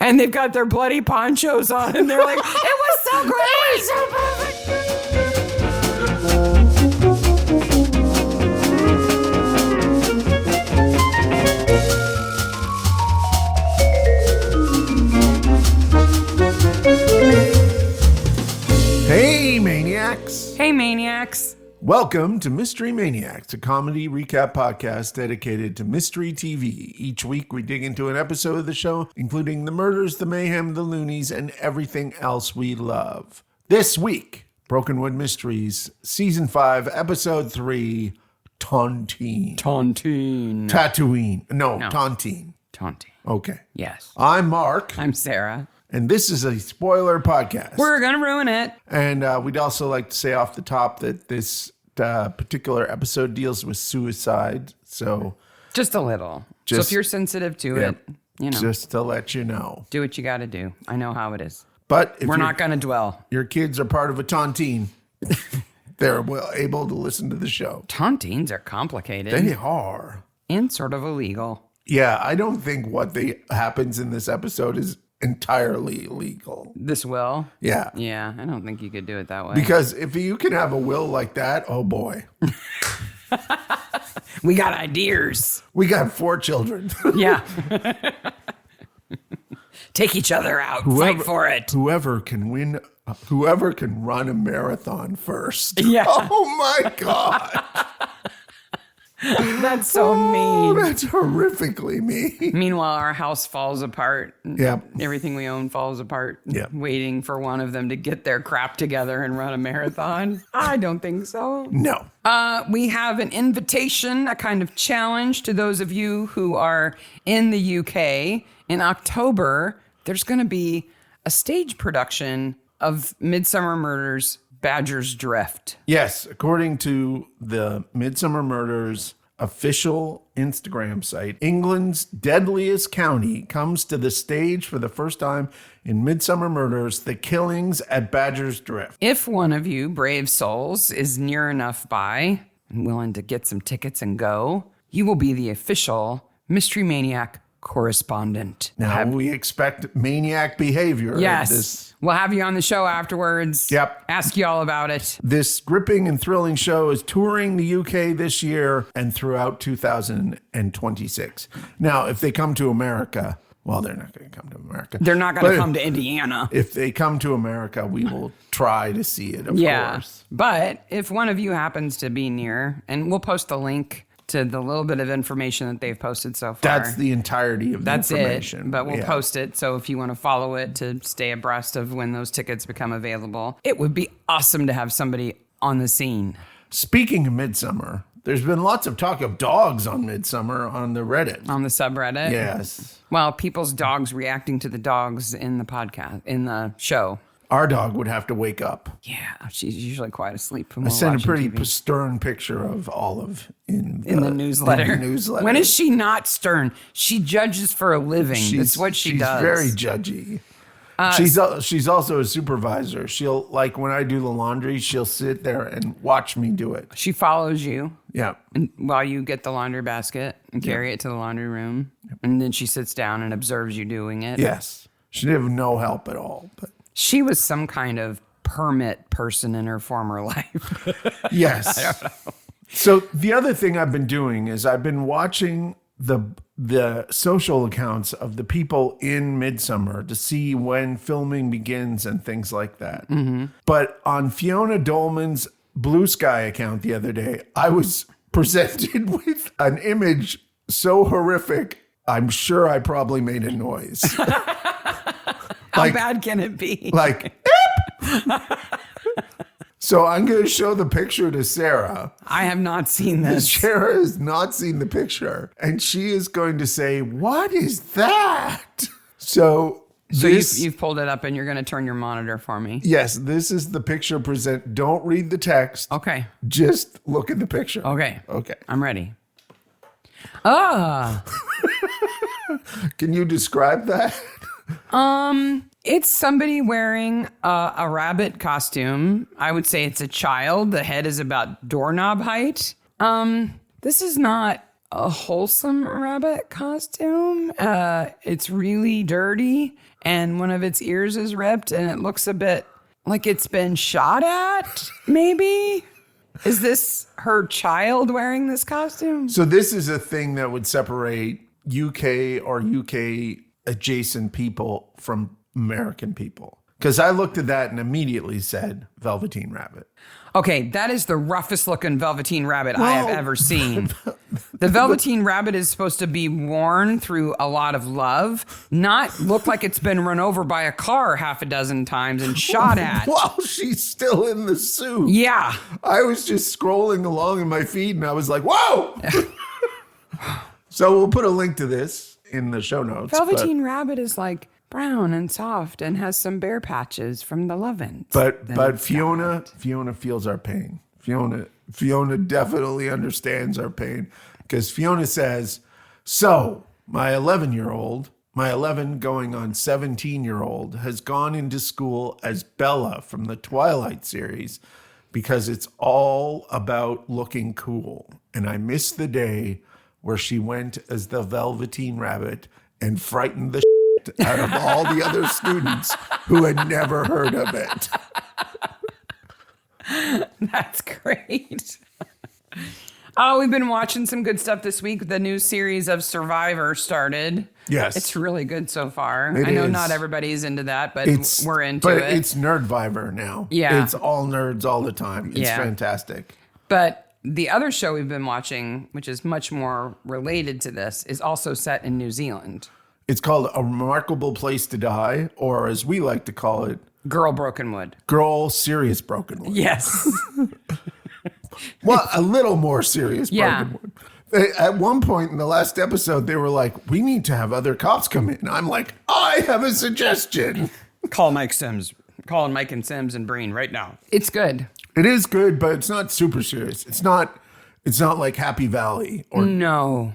And they've got their bloody ponchos on, and they're like, it was so great. It was so perfect. Hey, Maniacs. Hey, Maniacs. Welcome to Mystery Maniacs, a comedy recap podcast dedicated to mystery TV. Each week we dig into an episode of the show, including the murders, the mayhem, the loonies, and everything else we love. This week, Brokenwood Mysteries, Season 5, Episode 3, Tontine. Tontine. Tatooine. No, Tontine. Tontine. Okay. Yes. I'm Mark. I'm Sarah. And this is a spoiler podcast. We're going to ruin it. And we'd also like to say off the top that this particular episode deals with suicide. So just a little. So if you're sensitive to it, you know. Just to let you know. Do what you got to do. I know how it is. But if we're not going to dwell. Your kids are part of a tontine. They're able to listen to the show. Tontines are complicated. They are. And sort of illegal. Yeah, I don't think what happens in this episode is entirely illegal. This will? Yeah. Yeah, I don't think you could do it that way. Because if you can have a will like that, oh boy. We got ideas. We got 4 children. Yeah. Take each other out. Fight for it. Whoever can run a marathon first. Yeah. Oh my God. That's so mean. That's horrifically mean. Meanwhile, our house falls apart. Yep. Everything we own falls apart. Yep. Waiting for one of them to get their crap together and run a marathon. I don't think so. No. We have an invitation, a kind of challenge to those of you who are in the UK. In October, there's going to be a stage production of Midsummer Murders, Badger's Drift. Yes, according to the Midsummer Murders official Instagram site, England's deadliest county comes to the stage for the first time in Midsummer Murders, The Killings at Badger's Drift. If one of you brave souls is near enough by and willing to get some tickets and go, you will be the official Mystery Maniac correspondent. Now, we expect maniac behavior. Yes. We'll have you on the show afterwards. Yep. Ask you all about it. This gripping and thrilling show is touring the UK this year and throughout 2026. Now, if they come to America, well, they're not going to come to America. They're not going to come to Indiana. If they come to America, we will try to see it, of course. But if one of you happens to be near, and we'll post the link to the little bit of information that they've posted so far. That's the entirety of the information. It, but we'll post it. So if you want to follow it to stay abreast of when those tickets become available, it would be awesome to have somebody on the scene. Speaking of Midsummer, there's been lots of talk of dogs on Midsummer on the Reddit. On the subreddit? Yes. Well, people's dogs reacting to the dogs in the podcast, in the show. Our dog would have to wake up. Yeah, she's usually quite asleep. I sent a pretty stern picture of Olive in the newsletter. When is she not stern? She judges for a living. That's what she does. She's very judgy. She's also a supervisor. She'll, like, when I do the laundry, she'll sit there and watch me do it. She follows you. Yeah. And while you get the laundry basket and carry it to the laundry room. Yep. And then she sits down and observes you doing it. Yes. She didn't have no help at all, but she was some kind of permit person in her former life. Yes. I don't know. So the other thing I've been doing is I've been watching the social accounts of the people in Midsummer to see when filming begins and things like that. Mm-hmm. But on Fiona Dollman's Bluesky account the other day, I was presented with an image so horrific, I'm sure I probably made a noise. How bad can it be? Like, so I'm going to show the picture to Sarah. I have not seen this. Sarah has not seen the picture. And she is going to say, what is that? So you've pulled it up and you're going to turn your monitor for me. Yes, this is the picture present. Don't read the text. Okay. Just look at the picture. Okay. Okay. I'm ready. Ah. Can you describe that? It's somebody wearing a rabbit costume. I would say it's a child. The head is about doorknob height. This is not a wholesome rabbit costume. It's really dirty, and one of its ears is ripped, and it looks a bit like it's been shot at, maybe? Is this her child wearing this costume? So this is a thing that would separate UK or UK adjacent people from American people. Because I looked at that and immediately said Velveteen Rabbit. Okay, that is the roughest looking Velveteen Rabbit I have ever seen. The Velveteen Rabbit is supposed to be worn through a lot of love, not look like it's been run over by a car half a dozen times and shot at. While she's still in the suit. Yeah. I was just scrolling along in my feed and I was like, whoa! So we'll put a link to this in the show notes. Velveteen Rabbit is like brown and soft and has some bare patches from the lovin's. But Fiona feels our pain. Fiona definitely understands our pain because Fiona says, so my 11 going on 17-year-old has gone into school as Bella from the Twilight series because it's all about looking cool. And I miss the day where she went as the Velveteen Rabbit and frightened the out of all the other students who had never heard of it. That's great. Oh, we've been watching some good stuff this week. The new series of Survivor started. Yes. It's really good so far. It I know is. not everybody's into that, but we're into but it. It's Nerdvivor now. Yeah. It's all nerds all the time. It's fantastic. But the other show we've been watching, which is much more related to this, is also set in New Zealand. It's called A Remarkable Place to Die, or as we like to call it, Girl Brokenwood. Girl Serious Brokenwood. Yes. Well, a little more serious Yeah. Brokenwood. At one point in the last episode, they were like, we need to have other cops come in. I'm like, I have a suggestion. Call Mike Sims. Calling Mike and Sims and Breen right now. It's good. It is good, but it's not super serious. It's not like Happy Valley or No.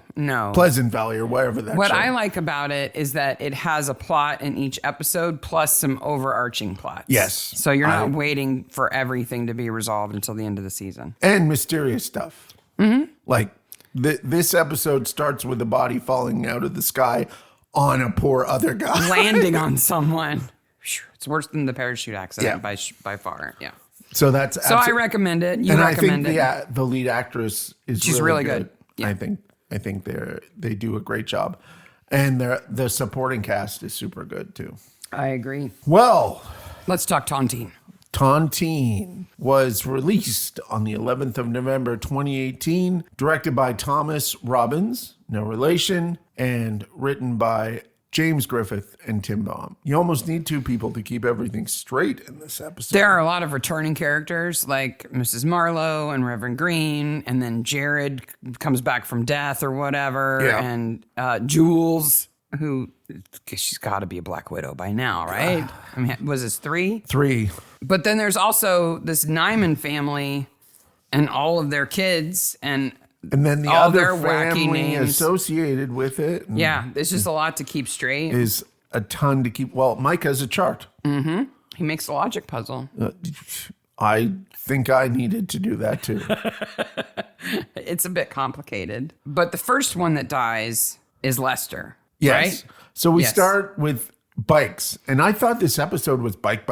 Pleasant Valley or wherever that What show. I like about it is that it has a plot in each episode plus some overarching plots. Yes. So you're not waiting for everything to be resolved until the end of the season. And mysterious stuff. Mm-hmm. Like this episode starts with a body falling out of the sky on a poor other guy. Landing on someone. It's worse than the parachute accident by far. Yeah. So that's So I recommend it. You recommend it. I think the lead actress is She's really good. Yeah. I think they do a great job. And the supporting cast is super good too. I agree. Well, Let's talk Tontine. Tontine was released on the 11th of November 2018, directed by Thomas Robbins, no relation, and written by James Griffith and Tim Baum. You almost need two people to keep everything straight in this episode. There are a lot of returning characters like Mrs. Marlowe and Reverend Green, and then Jared comes back from death or whatever, and Jules, who she's got to be a Black Widow by now, right? I mean, was this 3? 3. But then there's also this Nyman family and all of their kids and then the all other their wacky family names associated with it. Yeah, it's just a lot to keep straight. Is a ton to keep. Well, Mike has a chart. Mm-hmm. He makes a logic puzzle. I think I needed to do that too. It's a bit complicated. But the first one that dies is Lester. Yes. Right? So we start with bikes. And I thought this episode was bike.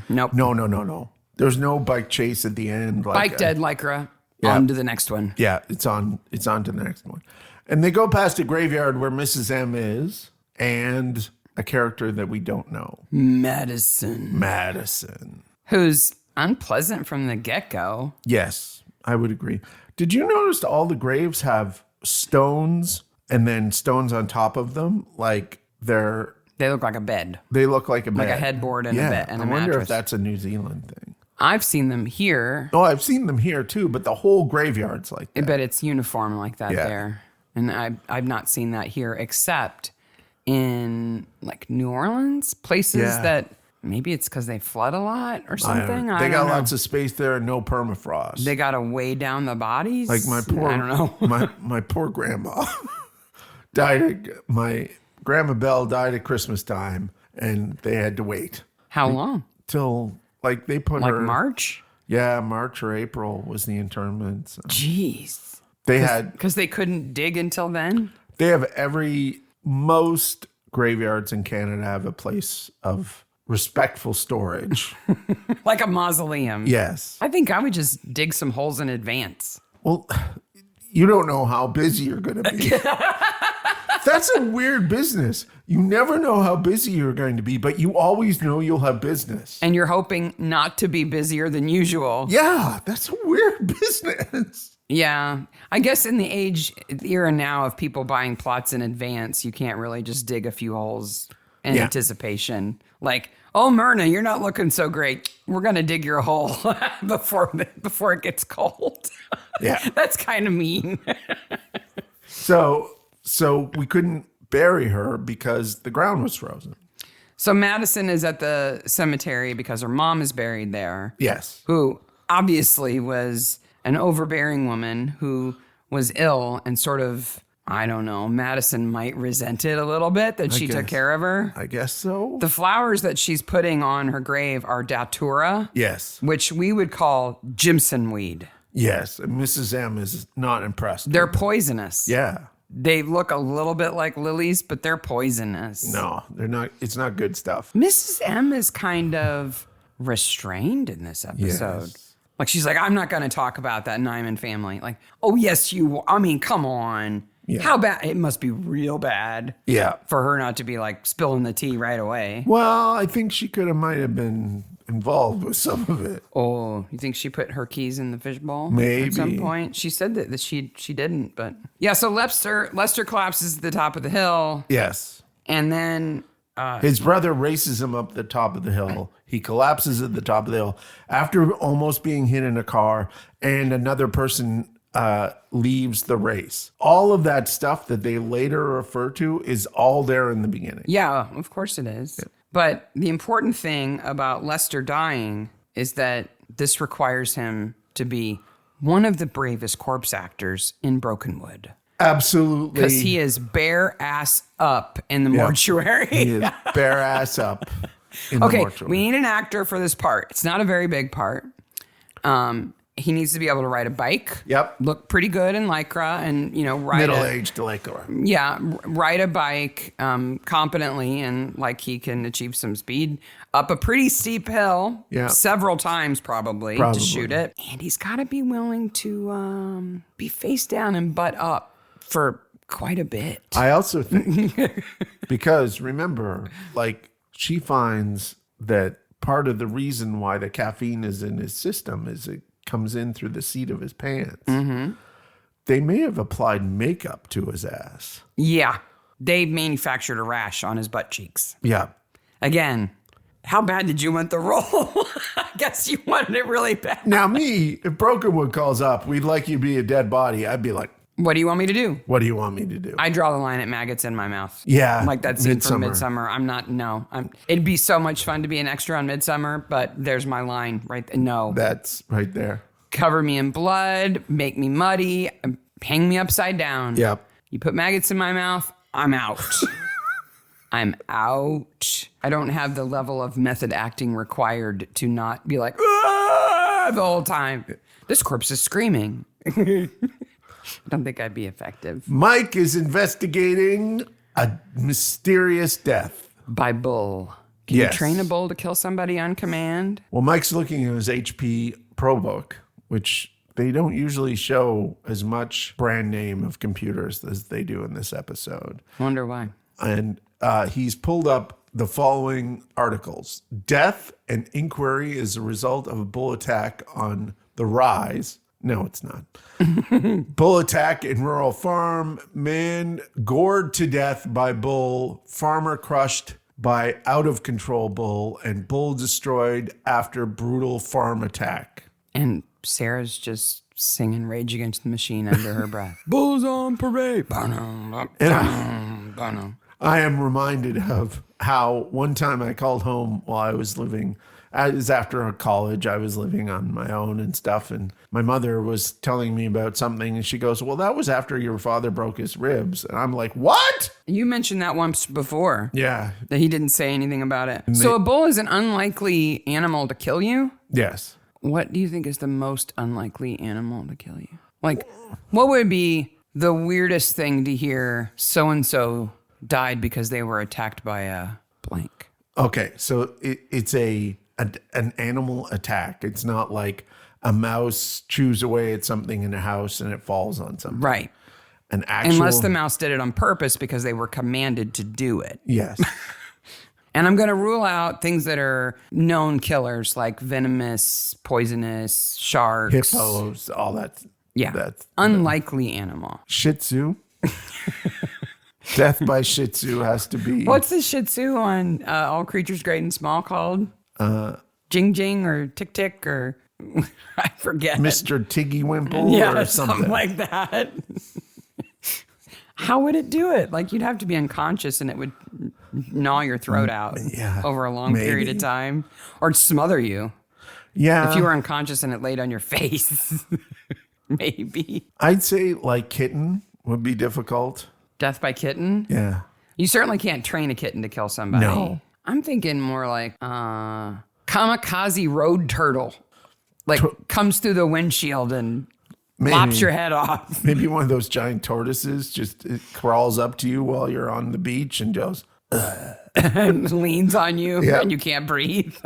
Nope. No. There's no bike chase at the end. Bike dead Lycra. On to the next one. Yeah, it's on to the next one. And they go past a graveyard where Mrs. M is and a character that we don't know. Madison. Who's unpleasant from the get-go. Yes, I would agree. Did you notice all the graves have stones and then stones on top of them? Like they look like a bed. They look like a bed. Like a headboard and a bed and a mattress. I wonder if that's a New Zealand thing. I've seen them here. Oh, I've seen them here too, but the whole graveyard's like that. But it's uniform like that there. And I've not seen that here except in like New Orleans, places that maybe it's because they flood a lot or something. They got lots of space there and no permafrost. They got to weigh down the bodies. Like my poor, I don't know. my poor grandma my Grandma Belle died at Christmas time and they had to wait. How long? Till like they put her March? Yeah, March or April was the interment. So. Jeez. They had Because they couldn't dig until then? they have most graveyards in Canada have a place of respectful storage. Like a mausoleum. Yes. I think I would just dig some holes in advance. Well, you don't know how busy you're going to be. That's a weird business. You never know how busy you're going to be, but you always know you'll have business. And you're hoping not to be busier than usual. Yeah, that's a weird business. Yeah. I guess in the era now of people buying plots in advance, you can't really just dig a few holes in anticipation. Like, oh, Myrna, you're not looking so great. We're going to dig your hole before it gets cold. Yeah. That's kind of mean. So we couldn't bury her because the ground was frozen. So Madison is at the cemetery because her mom is buried there. Yes. Who obviously was an overbearing woman who was ill and sort of, I don't know, Madison might resent it a little bit that she took care of her. I guess so. The flowers that she's putting on her grave are datura. Yes. Which we would call Jimson weed. Yes. And Mrs. M is not impressed. They're poisonous. Yeah. They look a little bit like lilies, but they're poisonous. No, they're not. It's not good stuff. Mrs. M is kind of restrained in this episode. Yes. Like, she's like, I'm not going to talk about that Nyman family. Like, oh, yes, I mean, come on. Yeah. How bad? It must be real bad. Yeah. For her not to be like spilling the tea right away. Well, I think she might have been involved with some of it. Oh, you think she put her keys in the fishbowl? Maybe. At some point? She said that she didn't, but yeah, so Lester collapses at the top of the hill. Yes. And then his brother races him up the top of the hill. He collapses at the top of the hill after almost being hit in a car, and another person leaves the race. All of that stuff that they later refer to is all there in the beginning. Yeah, of course it is. Yeah. But the important thing about Lester dying is that this requires him to be one of the bravest corpse actors in Brokenwood. Absolutely. Because he is bare ass up in the mortuary. He is bare ass up in the mortuary. We need an actor for this part. It's not a very big part. He needs to be able to ride a bike. Yep. Look pretty good in Lycra and, ride middle-aged Lycra. Yeah. Ride a bike competently and like he can achieve some speed up a pretty steep hill. Yeah. Several times probably to shoot it. And he's got to be willing to be face down and butt up for quite a bit. I also think, because remember, like, she finds that part of the reason why the caffeine is in his system is it comes in through the seat of his pants. Mm-hmm. They may have applied makeup to his ass. Yeah. They manufactured a rash on his butt cheeks. Yeah. Again, how bad did you want the role? I guess you wanted it really bad. Now me, if Brokenwood calls up, we'd like you to be a dead body, I'd be like, what do you want me to do? What do you want me to do? I draw the line at maggots in my mouth. Yeah. Like that scene from Midsummer. It'd be so much fun to be an extra on Midsummer, but there's my line right there. No. That's right there. Cover me in blood, make me muddy, hang me upside down. Yep. You put maggots in my mouth, I'm out. I'm out. I don't have the level of method acting required to not be like, the whole time. This corpse is screaming. I don't think I'd be effective. Mike is investigating a mysterious death. By bull. Can you train a bull to kill somebody on command? Well, Mike's looking at his HP Pro Book, which they don't usually show as much brand name of computers as they do in this episode. Wonder why. And he's pulled up the following articles. Death and inquiry is a result of a bull attack on the Rise. No, it's not. Bull attack in rural farm. Man gored to death by bull. Farmer crushed by out of control bull. And bull destroyed after brutal farm attack. And Sarah's just singing Rage Against the Machine under her breath. Bulls on parade. I am reminded of how one time I called home while I was living. It was after college. I was living on my own and stuff. And my mother was telling me about something. And she goes, well, that was after your father broke his ribs. And I'm like, what? You mentioned that once before. Yeah. That he didn't say anything about it. So a bull is an unlikely animal to kill you? Yes. What do you think is the most unlikely animal to kill you? Like, what would be the weirdest thing to hear? So-and-so died because they were attacked by a blank. Okay, so it's an animal attack. It's not like a mouse chews away at something in a house and it falls on something. Right. An actual... Unless the mouse did it on purpose because they were commanded to do it. Yes. And I'm going to rule out things that are known killers like venomous, poisonous, sharks. Hippos, all that. Yeah. That's unlikely animal. Shih Tzu. Death by Shih Tzu has to be. What's the Shih Tzu on All Creatures Great and Small called? Jing Jing or Tick Tick or I forget. Mr. Tiggy Wimple Yeah, or something like that. How would it do it? Like you'd have to be unconscious and it would gnaw your throat out over a long period of time or smother you. Yeah. If you were unconscious and it laid on your face, maybe. I'd say like kitten would be difficult. Death by kitten? Yeah. You certainly can't train a kitten to kill somebody. No. I'm thinking more like kamikaze road turtle. Like comes through the windshield and lops your head off. Maybe one of those giant tortoises just it crawls up to you while you're on the beach and goes... and leans on you and you can't breathe.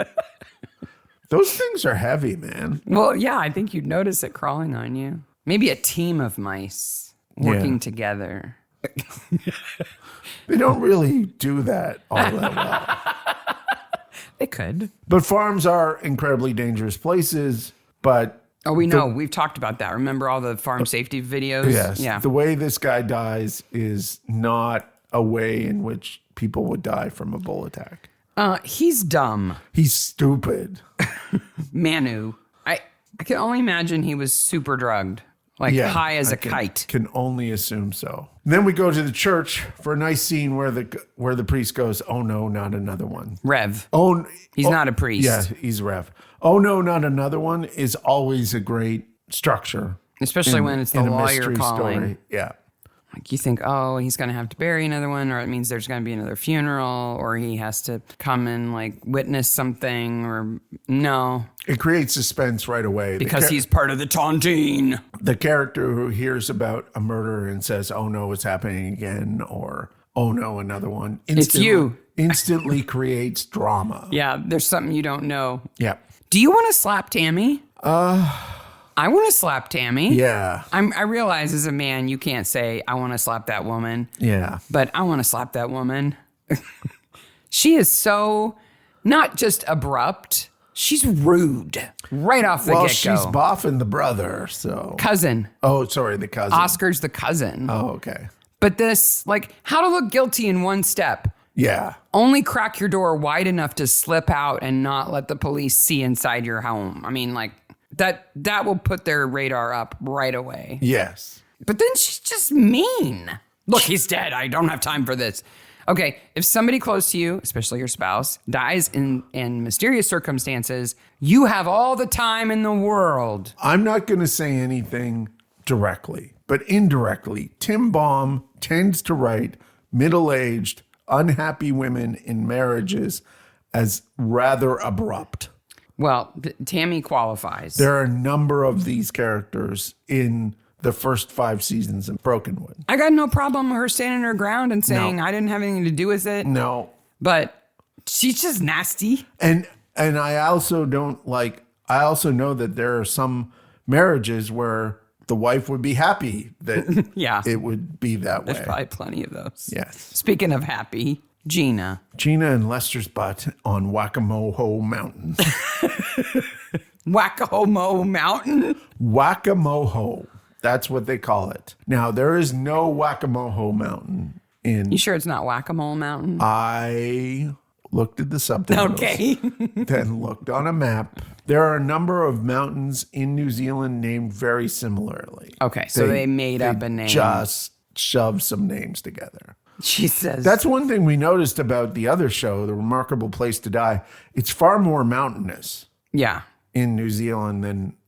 Those things are heavy, man. Well, yeah, I think you'd notice it crawling on you. Maybe a team of mice working together. They don't really do that all that well. They could. But farms are incredibly dangerous places, but... Oh, we know. We've talked about that. Remember all the farm safety videos? Yes. Yeah. The way this guy dies is not a way in which people would die from a bull attack. He's dumb. He's stupid. Manu. I can only imagine he was super drugged. Like high as a kite. Can only assume so. And then we go to the church for a nice scene where the priest goes, "Oh no, not another one." Rev. He's not a priest. Yeah, he's Rev. "Oh no, not another one" is always a great structure. Especially when it's the lawyer calling. Story. Yeah. Like you think, oh, he's going to have to bury another one, or it means there's going to be another funeral, or he has to come and like witness something, or no. It creates suspense right away. Because he's part of the Tontine. The character who hears about a murder and says, "Oh no, it's happening again," or "Oh no, another one." It's you. Instantly creates drama. Yeah, there's something you don't know. Yeah. Do you want to slap Tammy? I want to slap Tammy. Yeah. I realize as a man, you can't say, I want to slap that woman. Yeah. But I want to slap that woman. She is so not just abrupt. She's rude right off the get-go. Well, she's boffing the brother, so. Cousin. Oh, sorry, the cousin. Oscar's the cousin. Oh, okay. But this, like, how to look guilty in one step. Yeah. Only crack your door wide enough to slip out and not let the police see inside your home. I mean, like, that will put their radar up right away. Yes. But then she's just mean. Look, he's dead. I don't have time for this. Okay, if somebody close to you, especially your spouse, dies in mysterious circumstances, you have all the time in the world. I'm not going to say anything directly, but indirectly, Tim Baum tends to write middle-aged, unhappy women in marriages as rather abrupt. Well, Tammy qualifies. There are a number of these characters in the first 5 seasons of Brokenwood. I got no problem with her standing her ground and saying, I didn't have anything to do with it. No. But she's just nasty. And I also don't like, I also know that there are some marriages where the wife would be happy that it would be that way. There's probably plenty of those. Yes. Speaking of happy, Gina and Lester's butt on Whack-A-Mo-Ho Mountain. Whack-A-Mo Mountain? Whack-A-Mo-Ho. That's what they call it. Now, there is no Whack-A-Mo-Ho Mountain in... You sure it's not Whack-A-Mole Mountain? I looked at the subtitles. Okay. Then looked on a map. There are a number of mountains in New Zealand named very similarly. Okay, so they made up a name. Just shoved some names together. She says... That's one thing we noticed about the other show, The Remarkable Place to Die. It's far more mountainous. Yeah. In New Zealand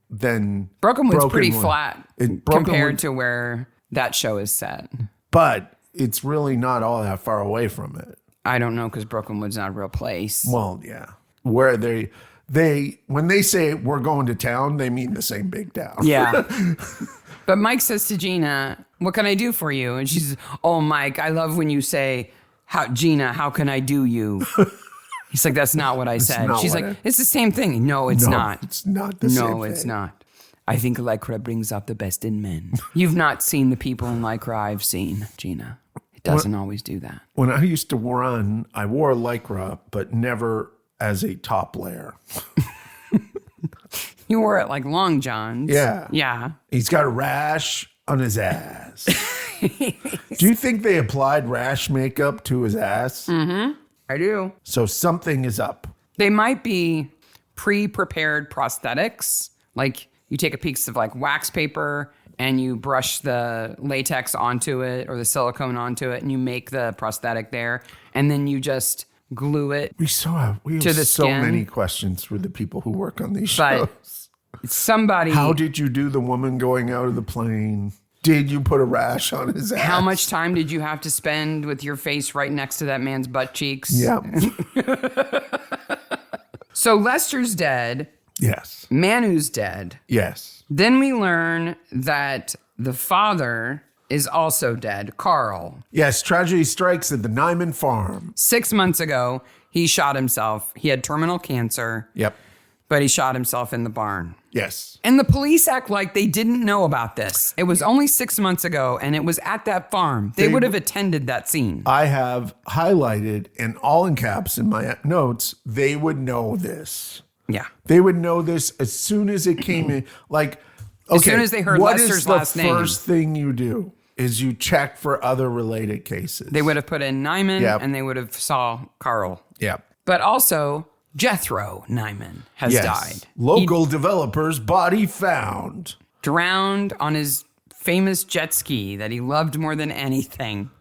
than Brokenwood's pretty flat compared Brokenwood, to where that show is set. But it's really not all that far away from it. I don't know because Brokenwood's not a real place. Well, yeah. Where when they say we're going to town, they mean the same big town. Yeah. But Mike says to Gina, what can I do for you? And she says, oh, Mike, I love when you say, Gina, how can I do you? He's like, that's not what I said. She's like, it's the same thing. No, it's not. It's not the same thing. No, it's not. I think Lycra brings out the best in men. You've not seen the people in Lycra I've seen, Gina. It doesn't always do that. When I used to run, I wore Lycra, but never as a top layer. You wore it like long johns. Yeah. Yeah. He's got a rash on his ass. Do you think they applied rash makeup to his ass? Mm-hmm. I do. So something is up. They might be pre-prepared prosthetics. Like you take a piece of like wax paper and you brush the latex onto it or the silicone onto it and you make the prosthetic there. And then you just glue it. We have the so skin. many questions for the people who work on these But shows. somebody. How did you do the woman going out of the plane? Did you put a rash on his ass? How much time did you have to spend with your face right next to that man's butt cheeks? Yeah. So Lester's dead. Yes. Manu's dead. Yes. Then we learn that the father is also dead, Carl. Yes. Tragedy strikes at the Nyman farm. 6 months ago, he shot himself. He had terminal cancer. Yep. But he shot himself in the barn. Yes. And the police act like they didn't know about this. It was only 6 months ago, and it was at that farm. They would have attended that scene. I have highlighted and all in caps in my notes, they would know this. Yeah. They would know this as soon as it came in. Like, okay, As soon as they heard Lester's last name. What is the first thing you do? Is you check for other related cases. They would have put in Nyman, Yep. and they would have saw Carl. Yeah. But also, Jethro Nyman has died. Local developer's body found. Drowned on his famous jet ski that he loved more than anything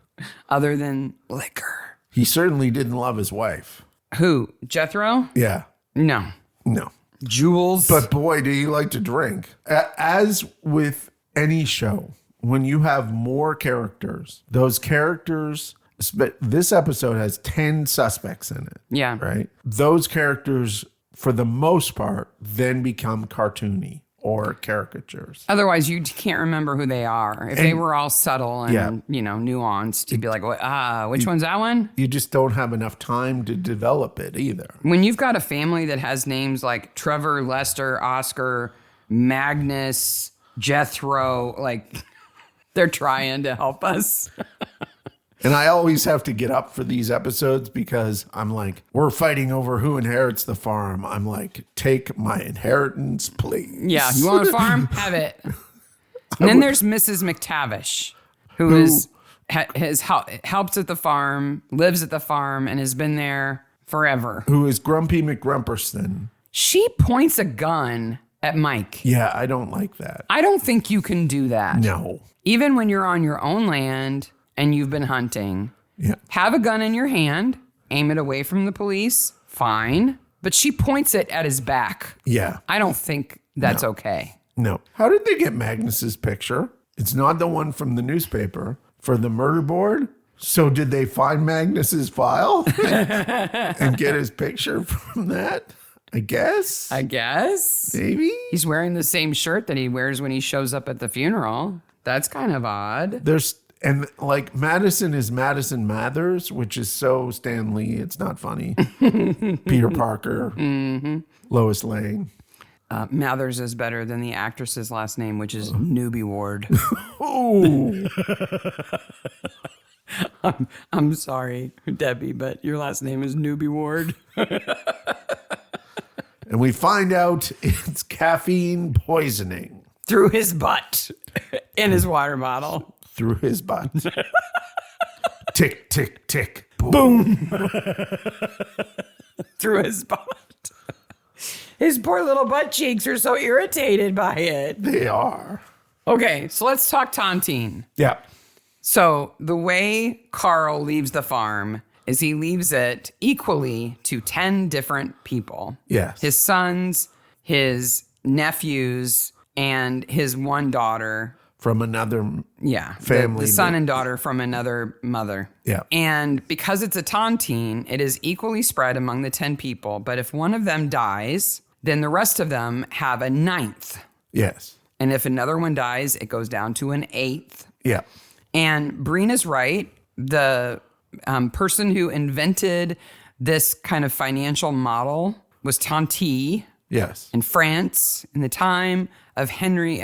other than liquor. He certainly didn't love his wife. Who? Jethro? Yeah. No. No. Jules? But boy, did he like to drink. As with any show, when you have more characters, those characters, this episode has 10 suspects in it. Yeah. Right? Those characters, for the most part, then become cartoony or caricatures. Otherwise, you can't remember who they are. If they were all subtle and, nuanced, you'd be like, which one's that one? You just don't have enough time to develop it either. When you've got a family that has names like Trevor, Lester, Oscar, Magnus, Jethro, like they're trying to help us. And I always have to get up for these episodes because I'm like, we're fighting over who inherits the farm. I'm like, take my inheritance, please. Yeah, you want a farm? Have it. And then there's Mrs. McTavish, who has helped at the farm, lives at the farm, and has been there forever. Who is Grumpy McGrumperston. She points a gun at Mike. Yeah, I don't like that. I don't think you can do that. No. Even when you're on your own land and you've been hunting, have a gun in your hand, aim it away from the police, fine. But she points it at his back. Yeah. I don't think that's okay. No. How did they get Magnus's picture? It's not the one from the newspaper for the murder board. So did they find Magnus's file and get his picture from that? I guess. Maybe. He's wearing the same shirt that he wears when he shows up at the funeral. That's kind of odd. And like Madison is Madison Mathers, which is so Stan Lee. It's not funny. Peter Parker, Lois Lane. Mathers is better than the actress's last name, which is Newbie Ward. Oh, I'm sorry, Debbie, but your last name is Newbie Ward. And we find out it's caffeine poisoning. Through his butt in his water bottle. Through his butt. Tick, tick, tick. Boom. Through his butt. His poor little butt cheeks are so irritated by it. They are. Okay, so let's talk Tontine. Yeah. So the way Carl leaves the farm is he leaves it equally to 10 different people. Yes. His sons, his nephews, and his one daughter. from another Yeah. family. The son and daughter from another mother. Yeah. And because it's a tontine, it is equally spread among the 10 people. But if one of them dies, then the rest of them have a ninth. Yes. And if another one dies, it goes down to an eighth. Yeah. And Brina's right. The person who invented this kind of financial model was Tontine Yes. in France in the time of Louis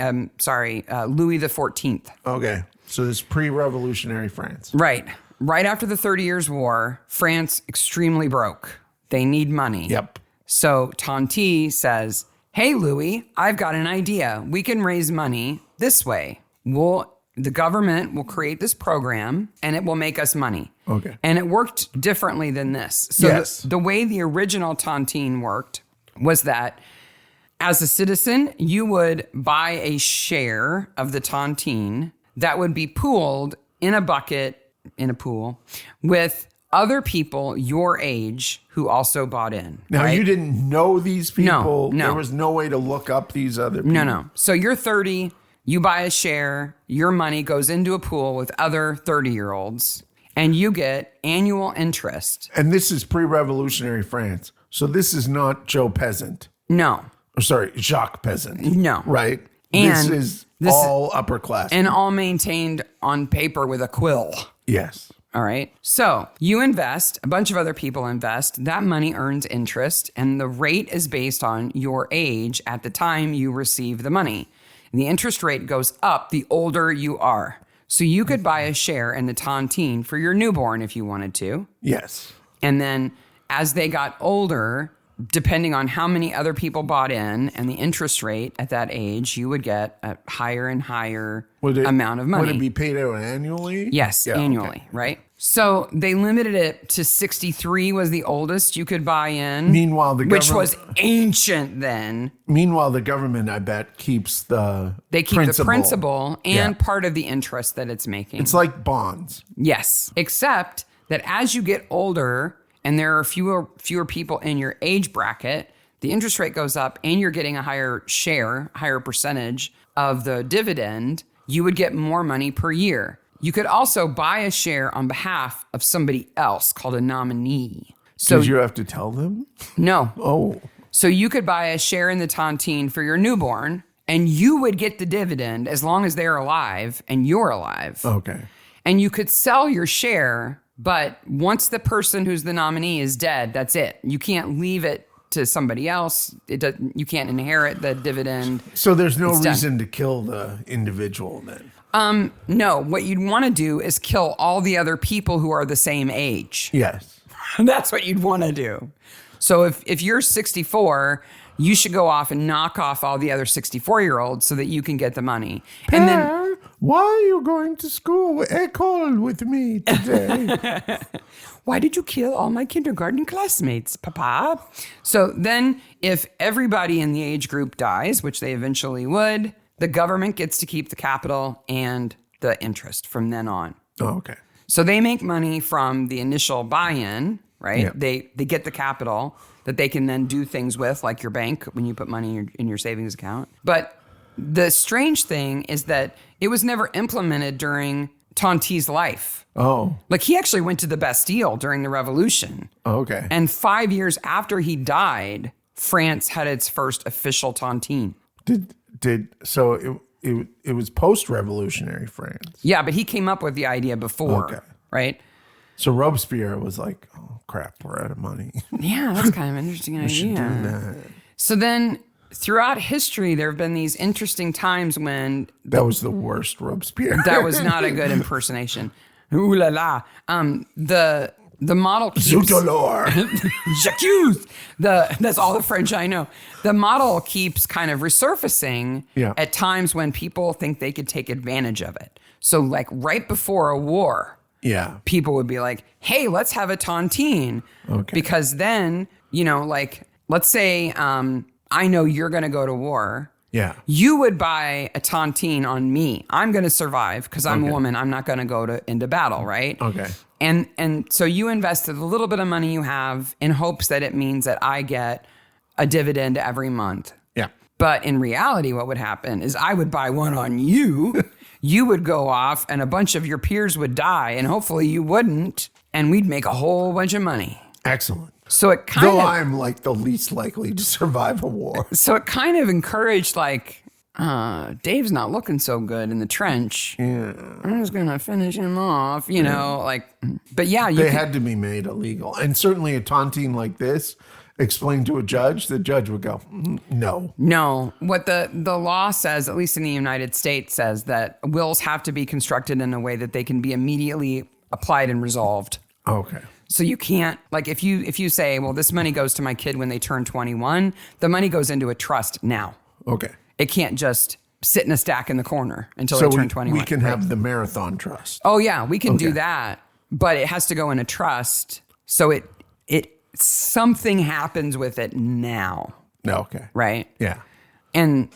XIV. Okay. So this pre-revolutionary France. Right. Right after the 30 Years' War, France extremely broke. They need money. Yep. So Tontine says, hey, Louis, I've got an idea. We can raise money this way. The government will create this program and it will make us money. Okay. And it worked differently than this. So Yes. the way the original Tontine worked was that as a citizen, you would buy a share of the tontine that would be pooled in a bucket, in a pool, with other people your age who also bought in. Now, right? you didn't know these people? No. There was no way to look up these other people? No. So you're 30, you buy a share, your money goes into a pool with other 30-year-olds, and you get annual interest. And this is pre-revolutionary France. So this is not Joe Peasant. No. Or sorry, Jacques Peasant. No. Right? And this is all upper class. And all maintained on paper with a quill. Yes. All right. So you invest, a bunch of other people invest, that money earns interest, and the rate is based on your age at the time you receive the money. And the interest rate goes up the older you are. So you could buy a share in the tontine for your newborn if you wanted to. Yes. And then as they got older, depending on how many other people bought in and the interest rate at that age, you would get a higher and higher amount of money. Would it be paid out annually? Yes, Yeah, annually, okay. right? So they limited it to 63 was the oldest you could buy in. Meanwhile, which was ancient then. Meanwhile, the government, I bet, keeps the They keep the principal and Yeah. part of the interest that it's making. It's like bonds. Yes, except that as you get older and there are fewer people in your age bracket, the interest rate goes up and you're getting a higher share, higher percentage of the dividend, you would get more money per year. You could also buy a share on behalf of somebody else called a nominee. So Did you have to tell them? no. Oh. So you could buy a share in the tontine for your newborn and you would get the dividend as long as they're alive and you're alive. Okay. And you could sell your share, but once the person who's the nominee is dead, that's it. You can't leave it to somebody else. You can't inherit the dividend. So there's no It's done. reason to kill the individual then? No, what you'd want to do is kill all the other people who are the same age. Yes. That's what you'd want to do. So if you're 64, you should go off and knock off all the other 64-year-olds so that you can get the money. And then, why are you going to school école with me today? why did you kill all my kindergarten classmates, Papa? So then if everybody in the age group dies, which they eventually would, the government gets to keep the capital and the interest from then on. Oh, okay. So they make money from the initial buy-in, right? Yeah. They get the capital that they can then do things with, like your bank when you put money in your savings account. But the strange thing is that it was never implemented during Tontine's life. Oh. Like he actually went to the Bastille during the Revolution. Okay. And 5 years after he died, France had its first official tontine. So it was post-revolutionary France. Yeah, but he came up with the idea before, Okay. right? So Robespierre was like, oh crap, we're out of money. Yeah, that's kind of an interesting idea. Should do that. So then throughout history, there have been these interesting times when That was the worst Robespierre. that was not a good impersonation. Ooh la la. The model keeps... Zoutolor. J'accuse. That's all the French I know. The model keeps kind of resurfacing at times when people think they could take advantage of it. So like right before a war, people would be like, hey, let's have a tontine. Okay. Because then, like, let's say I know you're going to go to war. Yeah. You would buy a tontine on me. I'm going to survive because I'm a woman. I'm not going to go into battle, right? Okay. And so you invested a little bit of money you have in hopes that it means that I get a dividend every month. Yeah. But in reality, what would happen is I would buy one on you. you would go off and a bunch of your peers would die, and hopefully you wouldn't, and we'd make a whole bunch of money. Excellent. So it kind Though of, I'm like the least likely to survive a war. so it kind of encouraged like, Dave's not looking so good in the trench. Yeah. I'm just gonna finish him off, you know, like. But yeah, They had to be made illegal, and certainly a tontine like this, explained to a judge, the judge would go, no. No, what the law says, at least in the United States, says that wills have to be constructed in a way that they can be immediately applied and resolved. Okay. So you can't, like, if you say, well, this money goes to my kid when they turn 21, the money goes into a trust now. Okay. It can't just sit in a stack in the corner until So they turn 21. we can have the marathon trust. Oh yeah, we can do that, but it has to go in a trust. So it something happens with it now, Okay. right? Yeah. And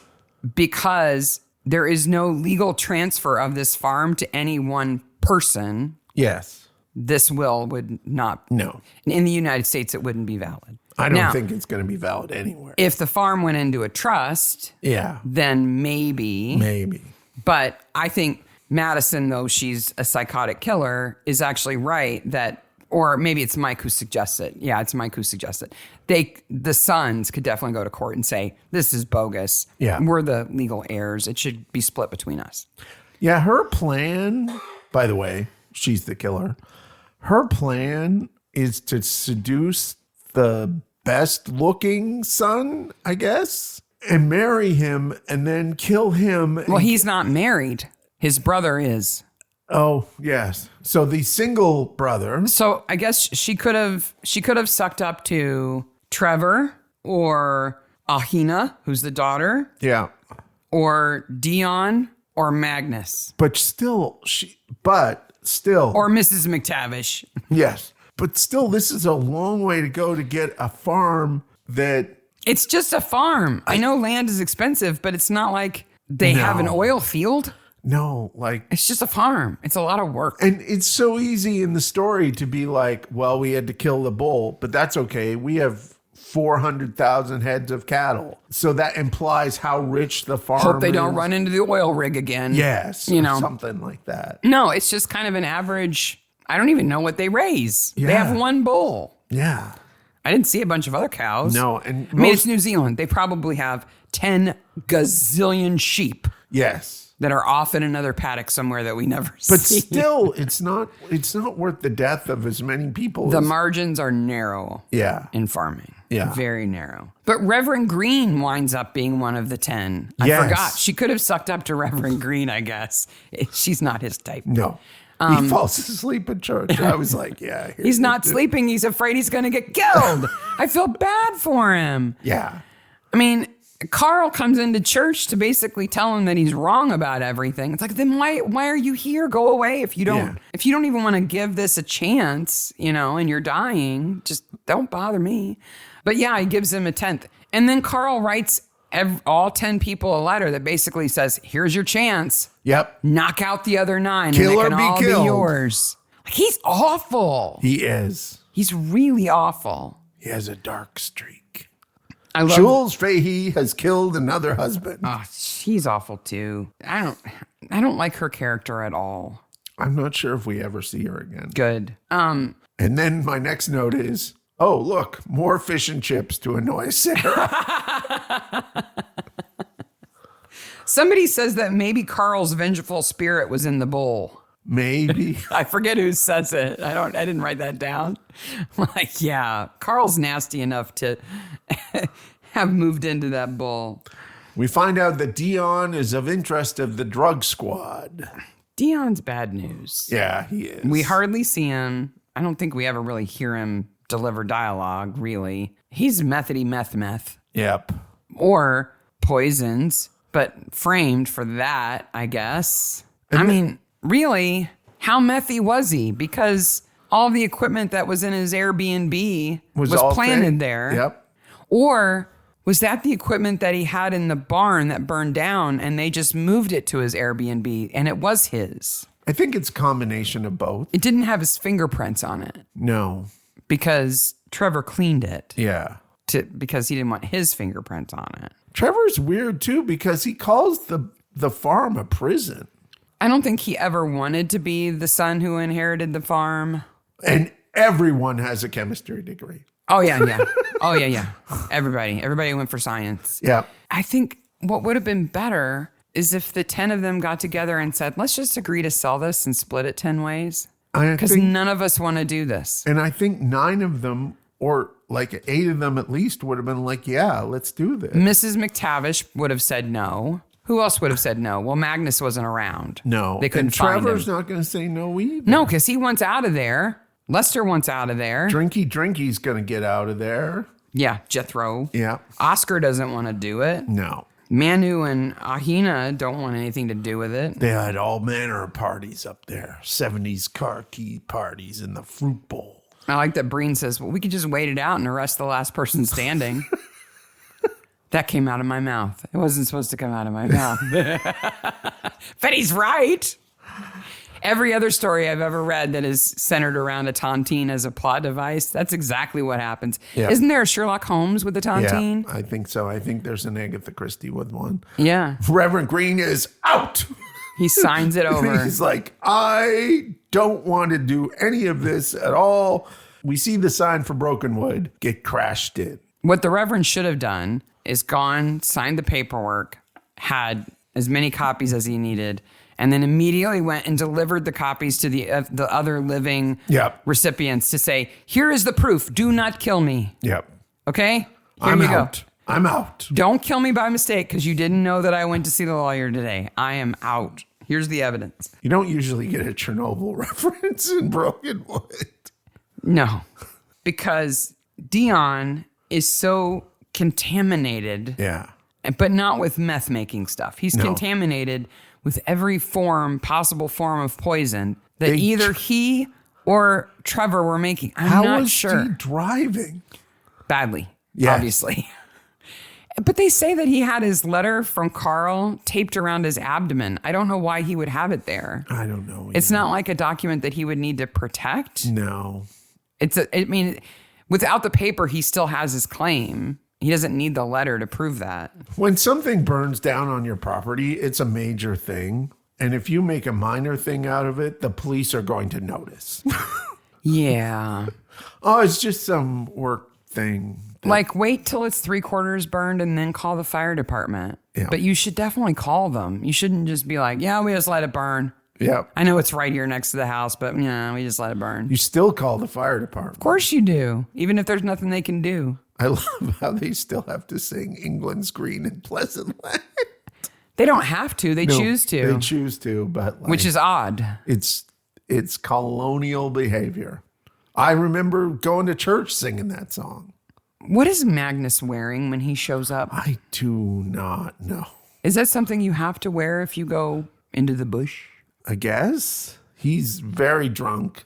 because there is no legal transfer of this farm to any one person, Yes. this will would not. No. In the United States, it wouldn't be valid. I don't Now, think it's going to be valid anywhere. if the farm went into a trust, Yeah. then maybe. Maybe. But I think Madison, though she's a psychotic killer, is actually right that, or maybe it's Mike who suggests it. Yeah, it's Mike who suggests it. The sons could definitely go to court and say, this is bogus. Yeah. We're the legal heirs. It should be split between us. Yeah. Her plan, by the way, she's the killer. Her plan is to seduce the best looking son, I guess, and marry him and then kill him. Well, he's not married. His brother is. Oh, yes. So the single brother. So I guess she could have sucked up to Trevor or Ahina, who's the daughter, Yeah. or Dion or Magnus But still, or Mrs. McTavish. yes. But still, this is a long way to go to get a farm that. It's just a farm. I know land is expensive, but it's not like they have an oil field. No, like. It's just a farm. It's a lot of work. And it's so easy in the story to be like, well, we had to kill the bull, but that's okay. We have 400,000 heads of cattle. So that implies how rich the farm Hope they is. don't run into the oil rig again. Yes. You know. Something like that. No, it's just kind of an average. I don't even know what they raise. They Yeah. have one bull. Yeah. I didn't see a bunch of other cows. No. And I mean, it's New Zealand. They probably have 10 gazillion sheep yes. that are off in another paddock somewhere that we never But see. still, it's not worth the death of as many people. The as, margins are narrow yeah. in farming. Yeah. Very narrow. But Reverend Green winds up being one of the 10. I Yes. forgot. She could have sucked up to Reverend Green, I guess. She's not his type. No. He falls asleep at church. I was like, yeah. He's not sleeping. He's afraid he's going to get killed. I feel bad for him. Yeah. I mean, Carl comes into church to basically tell him that he's wrong about everything. It's like, then why are you here? Go away. If you don't even want to give this a chance, you know, and you're dying, just don't bother me. But yeah, he gives him a 10th. And then Carl writes all 10 people a letter that basically says, here's your chance. Yep. Knock out the other 9 Kill and or it can be all killed. be yours. Like, he's awful. He is. He's really awful. He has a dark streak. I love Jules Fahey has killed another husband. Oh, she's awful too. I don't like her character at all. I'm not sure if we ever see her again. Good. And then my next note is, oh, look, more fish and chips to annoy Sarah. Somebody says that maybe Carl's vengeful spirit was in the bowl. Maybe. I forget who says it. I didn't write that down. Like, yeah, Carl's nasty enough to have moved into that bowl. We find out that Dion is of interest of the drug squad. Dion's bad news. Yeah, he is. We hardly see him. I don't think we ever really hear him deliver dialogue, really. He's methody meth. Yep. Or poisons, but framed for that, I guess. And I mean, really, how methy was he? Because all the equipment that was in his Airbnb was all planted fake. there. Yep. Or was that the equipment that he had in the barn that burned down and they just moved it to his Airbnb and it was his? I think it's a combination of both. It didn't have his fingerprints on it No. because Trevor cleaned it Yeah. because he didn't want his fingerprints on it. Trevor's weird too because he calls the farm a prison. I don't think he ever wanted to be the son who inherited the farm. And everyone has a chemistry degree. Oh, yeah. Oh, yeah. Everybody went for science. Yeah. I think what would have been better is if the 10 of them got together and said, let's just agree to sell this and split it 10 ways. Because none of us want to do this. And I think 9 of them, or like 8 of them at least, would have been like, yeah, let's do this. Mrs. McTavish would have said no. Who else would have said no? Well, Magnus wasn't around. No. They couldn't and find him. Trevor's not going to say no either. No, because he wants out of there. Lester wants out of there. Drinky's going to get out of there. Yeah, Jethro. Yeah. Oscar doesn't want to do it. No. Manu and Ahina don't want anything to do with it. They had all manner of parties up there. 70s car key parties in the fruit bowl. I like that Breen says, well, we could just wait it out and arrest the last person standing. That came out of my mouth. It wasn't supposed to come out of my mouth. But he's right. Every other story I've ever read that is centered around a tontine as a plot device, that's exactly what happens. Yeah. Isn't there a Sherlock Holmes with a tontine? Yeah, I think so. I think there's an Agatha Christie with one. Yeah. Reverend Green is out. He signs it over. He's like, I don't want to do any of this at all. We see the sign for Brokenwood get crashed in. What the Reverend should have done is gone, signed the paperwork, had as many copies as he needed, and then immediately went and delivered the copies to the other living recipients to say, here is the proof. Do not kill me. Yep. Okay? Here I'm you out. Go. I'm out. Don't kill me by mistake because you didn't know that I went to see the lawyer today. I am out. Here's the evidence. You don't usually get a Chernobyl reference in Brokenwood. No, because Dion is so contaminated. Yeah. But not with meth making stuff. He's contaminated with every possible form of poison that either he or Trevor were making. I'm not sure. How was he driving? Badly, yes. Obviously. But they say that he had his letter from Carl taped around his abdomen. I don't know why he would have it there. I don't know. It's not like a document that he would need to protect. No. Without the paper, he still has his claim. He doesn't need the letter to prove that. When something burns down on your property, it's a major thing. And if you make a minor thing out of it, the police are going to notice. Yeah. Oh, it's just some work thing. Like, wait till it's 3/4 burned and then call the fire department. Yeah. But you should definitely call them. You shouldn't just be like, yeah, we just let it burn. Yeah. I know it's right here next to the house, but yeah, we just let it burn. You still call the fire department. Of course you do, even if there's nothing they can do. I love how they still have to sing England's Green and Pleasant Land. They don't have to. They choose to. They choose to, but which is odd. It's colonial behavior. I remember going to church singing that song. What is Magnus wearing when he shows up? I do not know. Is that something you have to wear if you go into the bush? I guess. He's very drunk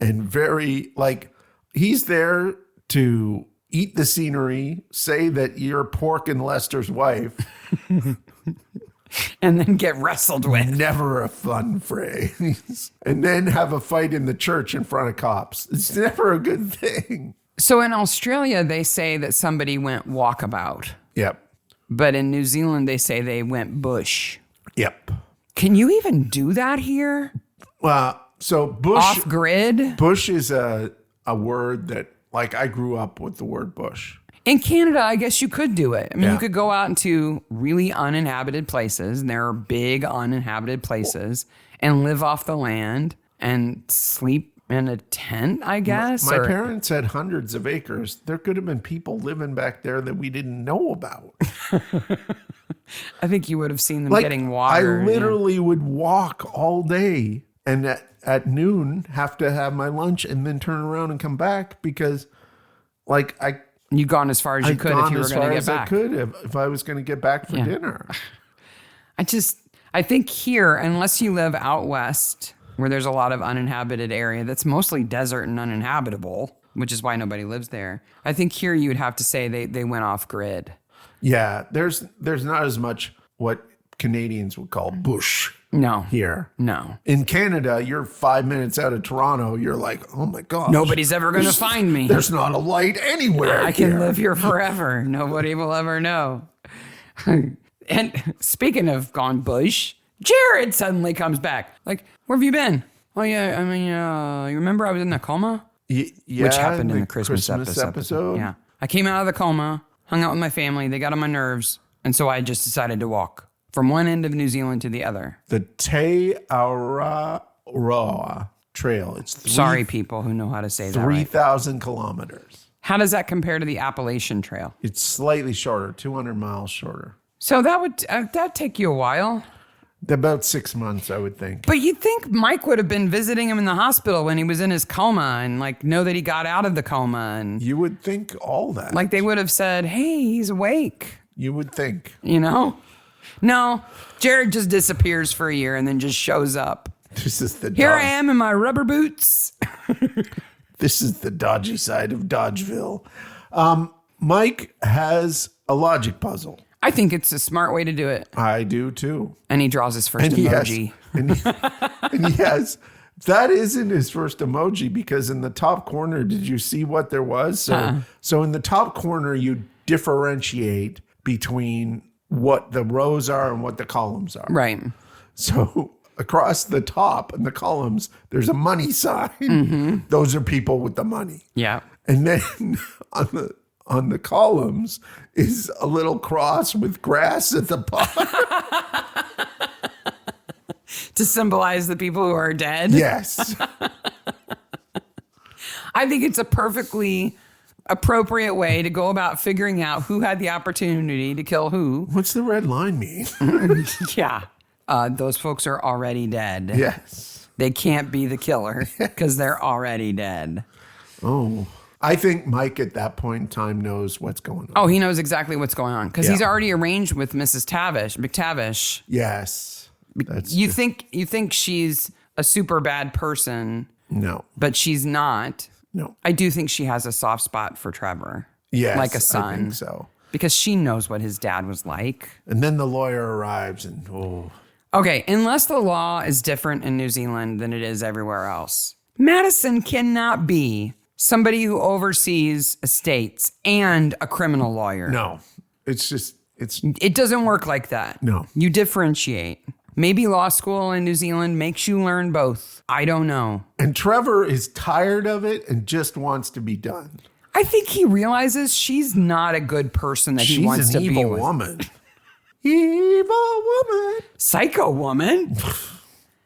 and very, he's there to eat the scenery, say that you're Pork and Lester's wife. And then get wrestled with. Never a fun phrase. And then have a fight in the church in front of cops. It's never a good thing. So in Australia, they say that somebody went walkabout. Yep. But in New Zealand, they say they went bush. Yep. Can you even do that here? So bush. Off grid? Bush is a word that, I grew up with the word bush. In Canada, I guess you could do it. I mean, Yeah. you could go out into really uninhabited places, and there are big uninhabited places, and live off the land and sleep in a tent, I guess. My parents had hundreds of acres. There could have been people living back there that we didn't know about. I think you would have seen them getting water. I literally would walk all day and at noon have to have my lunch and then turn around and come back because you'd gone as far as you could if you were going to get back. I could if I was going to get back for dinner. I think here, unless you live out west where there's a lot of uninhabited area that's mostly desert and uninhabitable, which is why nobody lives there. I think here you would have to say they went off grid. Yeah, there's not as much what Canadians would call bush. No. Here. No. In Canada, you're 5 minutes out of Toronto. You're like, oh my gosh. Nobody's ever going to find me. There's not a light anywhere. I can live here forever. Nobody will ever know. And speaking of gone bush, Jared suddenly comes back. Like, where have you been? Oh, yeah, I mean, you remember I was in a coma? Yeah, Which happened in the Christmas episode. Yeah. I came out of the coma, hung out with my family. They got on my nerves. And so I just decided to walk from one end of New Zealand to the other. The Te Aroa Trail. It's Sorry, people who know how to say that. 3,000 kilometers. How does that compare to the Appalachian Trail? It's slightly shorter, 200 miles shorter. So that'd take you a while. About 6 months, I would think. But you'd think Mike would have been visiting him in the hospital when he was in his coma and like know that he got out of the coma. And You would think all that. like they would have said, hey, he's awake. You would think. You know? No, Jared just disappears for a year and then just shows up. This is the Here I am in my rubber boots. This is the dodgy side of Dodgeville. Mike has a logic puzzle. I think it's a smart way to do it. I do too. And he draws his first emoji. And he has, that isn't his first emoji because in the top corner, did you see what there was? So in the top corner, you differentiate between what the rows are and what the columns are. Right. So across the top and the columns, there's a money sign. Mm-hmm. Those are people with the money. Yeah. And then on the columns is a little cross with grass at the bottom. To symbolize the people who are dead. Yes. I think it's a perfectly appropriate way to go about figuring out who had the opportunity to kill who. What's the red line mean? Yeah. Those folks are already dead. Yes. They can't be the killer because they're already dead. Oh. I think Mike at that point in time knows what's going on. Oh, he knows exactly what's going on because he's already arranged with Mrs. McTavish. Yes. You think she's a super bad person. No. But she's not. No. I do think she has a soft spot for Trevor. Yes. Like a son. I think so. Because she knows what his dad was like. And then the lawyer arrives and Okay, unless the law is different in New Zealand than it is everywhere else, Madison cannot be somebody who oversees estates and a criminal lawyer. No. It doesn't work like that. No. You differentiate. Maybe law school in New Zealand makes you learn both. I don't know. And Trevor is tired of it and just wants to be done. I think he realizes she's not a good person that he wants to be with. She's an evil woman. Evil woman. Psycho woman.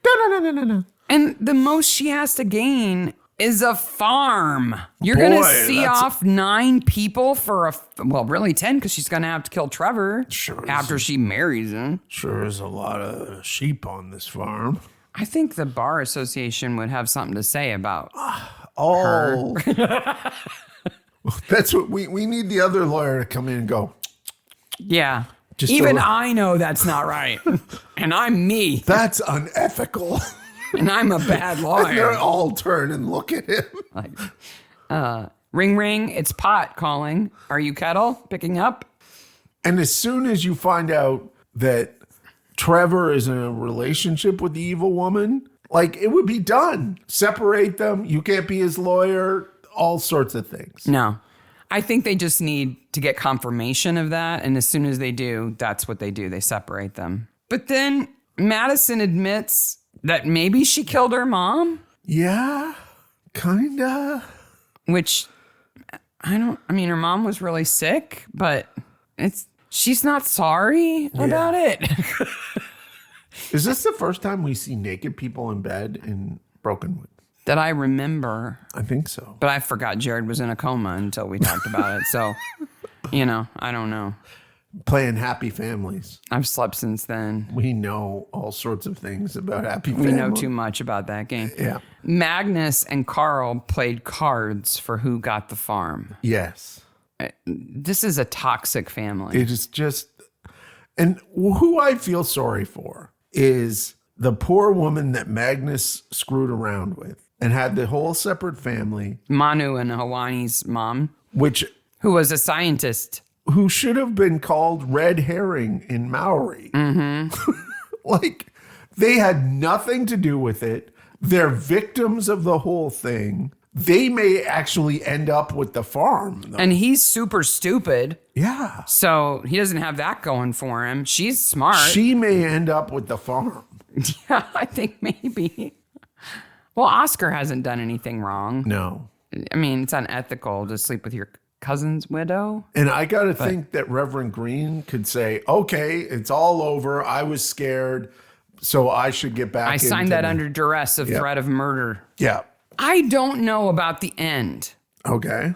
No. And the most she has to gain is a farm. You're going to see off 9 people for really 10 because she's going to have to kill Trevor after she marries him. Sure is a lot of sheep on this farm. I think the Bar Association would have something to say about her. That's what we need the other lawyer to come in and go. Yeah. Even I know that's not right. And I'm me. That's unethical. And I'm a bad lawyer. And they all turn and look at him. Like, ring, ring, it's Pot calling. Are you Kettle picking up? And as soon as you find out that Trevor is in a relationship with the evil woman, like it would be done. Separate them. You can't be his lawyer. All sorts of things. No. I think they just need to get confirmation of that. And as soon as they do, that's what they do. They separate them. But then Madison admits that maybe she killed her mom. Yeah, kinda. Which, her mom was really sick, but she's not sorry about it. Is this the first time we see naked people in bed in Brokenwood? That I remember. I think so. But I forgot Jared was in a coma until we talked about it. So, I don't know. Playing Happy Families. I've slept since then. We know all sorts of things about Happy Families. We know too much about that game. Yeah. Magnus and Carl played cards for who got the farm. Yes. This is a toxic family. It is just, and who I feel sorry for is the poor woman that Magnus screwed around with and had the whole separate family. Manu and Hawani's mom. Who was a scientist. Who should have been called Red Herring in Maori. Mm-hmm. Like, they had nothing to do with it. They're victims of the whole thing. they may actually end up with the farm. Though. And he's super stupid. Yeah. So he doesn't have that going for him. She's smart. She may end up with the farm. Yeah, I think maybe. Well, Oscar hasn't done anything wrong. No. I mean, it's unethical to sleep with your cousin's widow. And I got to think that Reverend Green could say, okay, it's all over. I was scared, so I should get back. I signed that under duress of threat of murder. Yeah. I don't know about the end. Okay.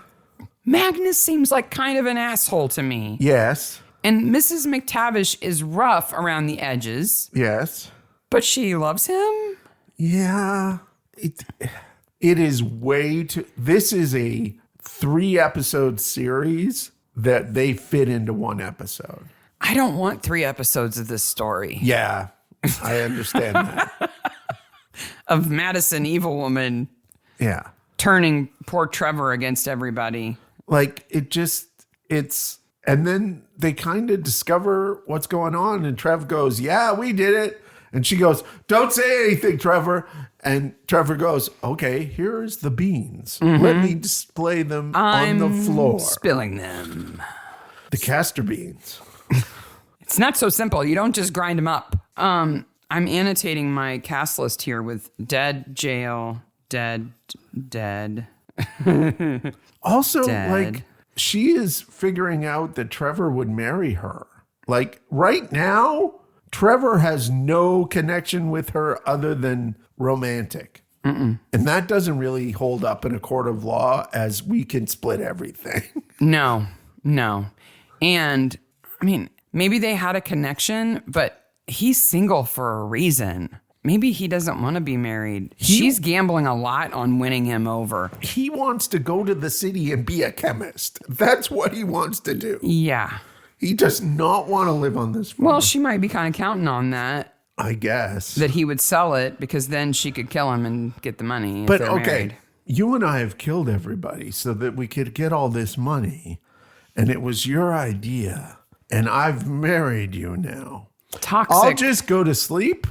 Magnus seems like kind of an asshole to me. Yes. And Mrs. McTavish is rough around the edges. Yes. But she loves him? Yeah. It is way too... This is a 3-episode series that they fit into 1 episode. I don't want 3 episodes of this story. Yeah, I understand that. Of Madison, evil woman, turning poor Trevor against everybody. Like, it's... And then they kind of discover what's going on, and Trev goes, yeah, we did it. And she goes, don't say anything, Trevor. And Trevor goes, okay, here's the beans. Let me display them on the floor. Spilling them. The castor beans. It's not so simple. You don't just grind them up. I'm annotating my cast list here with dead, jail, dead. Also, Dead. like, she is figuring out that Trevor would marry her. Like, right now, Trevor has no connection with her other than romantic. And that doesn't really hold up in a court of law, as we can split everything. No. And, I mean, maybe they had a connection, but he's single for a reason. Maybe he doesn't want to be married. She's gambling a lot on winning him over. He wants to go to the city and be a chemist. That's what he wants to do. Yeah. He does not want to live on this farm. Well, she might be kind of counting on that. I guess. That he would sell it because then she could kill him and get the money. But if they're okay, married. You and I have killed everybody so that we could get all this money. And it was your idea. And I've married you now. Toxic. I'll just go to sleep.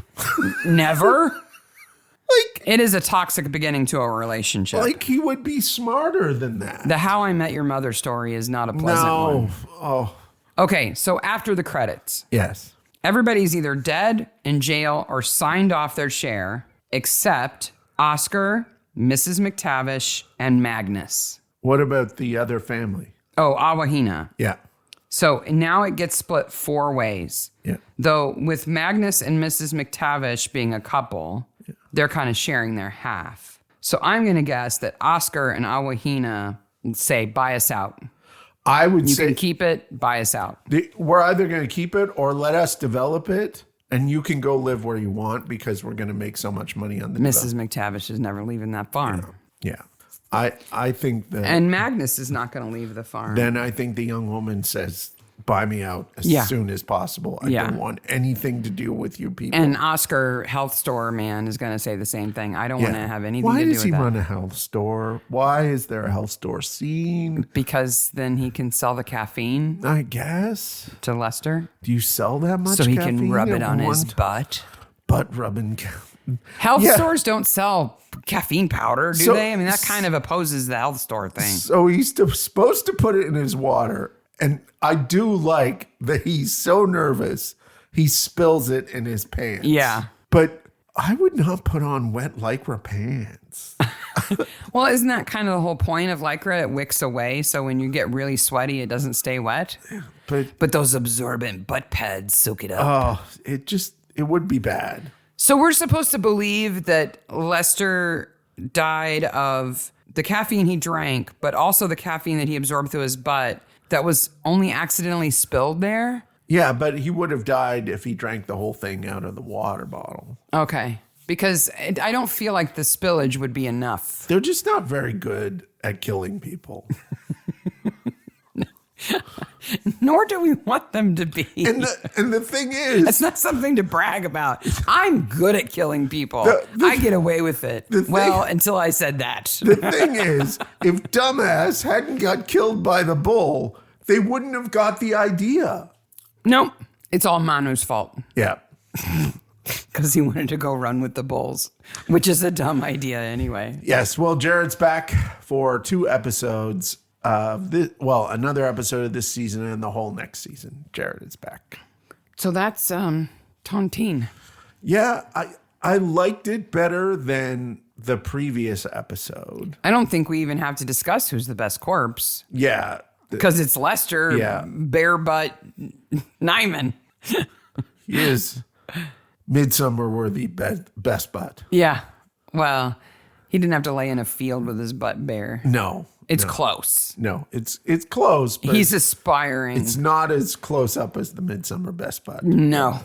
Never. Like, it is a toxic beginning to a relationship. like he would be smarter than that. The How I Met Your Mother story is not a pleasant one. Oh, Okay, so after the credits, yes. everybody's either dead, in jail, or signed off their share, except Oscar, Mrs. McTavish, and Magnus. What about the other family? Oh, Awahina. Yeah. So now it gets split 4 ways. Yeah. Though with Magnus and Mrs. McTavish being a couple, they're kind of sharing their half. So I'm going to guess that Oscar and Awahina say, buy us out. I would You say can keep it, buy us out. we're either going to keep it or let us develop it, and you can go live where you want because we're going to make so much money on the Mrs. McTavish is never leaving that farm. Yeah. I think that... And Magnus is not going to leave the farm. Then I think the young woman says, buy me out as soon as possible. I don't want anything to do with you people. And Oscar, health store man, is going to say the same thing. I don't want to have anything Why to do does with he that. run a health store? Why is there a health store scene? Because then he can sell the caffeine I guess. to Lester. Do you sell that much So he caffeine can rub at it on his one butt. butt rubbing? Health stores don't sell caffeine powder, do So- they? I mean, that kind of opposes the health store thing. So he's supposed to put it in his water. And I do like that he's so nervous, he spills it in his pants. Yeah. But I would not put on wet Lycra pants. Well, isn't that kind of the whole point of Lycra? It wicks away, so when you get really sweaty, it doesn't stay wet. But those absorbent butt pads soak it up. Oh, it would be bad. So we're supposed to believe that Lester died of the caffeine he drank, but also the caffeine that he absorbed through his butt that was only accidentally spilled there? Yeah, but he would have died if he drank the whole thing out of the water bottle. Okay. Because I don't feel like the spillage would be enough. They're just not very good at killing people. Nor do we want them to be. And the thing is... It's not something to brag about. I'm good at killing people. I get away with it. Until I said that. The thing is, if dumbass hadn't got killed by the bull, they wouldn't have got the idea. Nope. It's all Manu's fault. Yeah. Because he wanted to go run with the bulls, which is a dumb idea anyway. Yes. Well, Jared's back for 2 episodes of this. Well, another episode of this season and the whole next season. Jared is back. So that's Tontine. Yeah, I liked it better than the previous episode. I don't think we even have to discuss who's the best corpse. Yeah. Because it's Lester, bare butt Nyman. He is Midsummer worthy best butt. Yeah. Well, he didn't have to lay in a field with his butt bare. No. It's close. No, it's close. But he's aspiring. It's not as close up as the Midsummer best butt. No.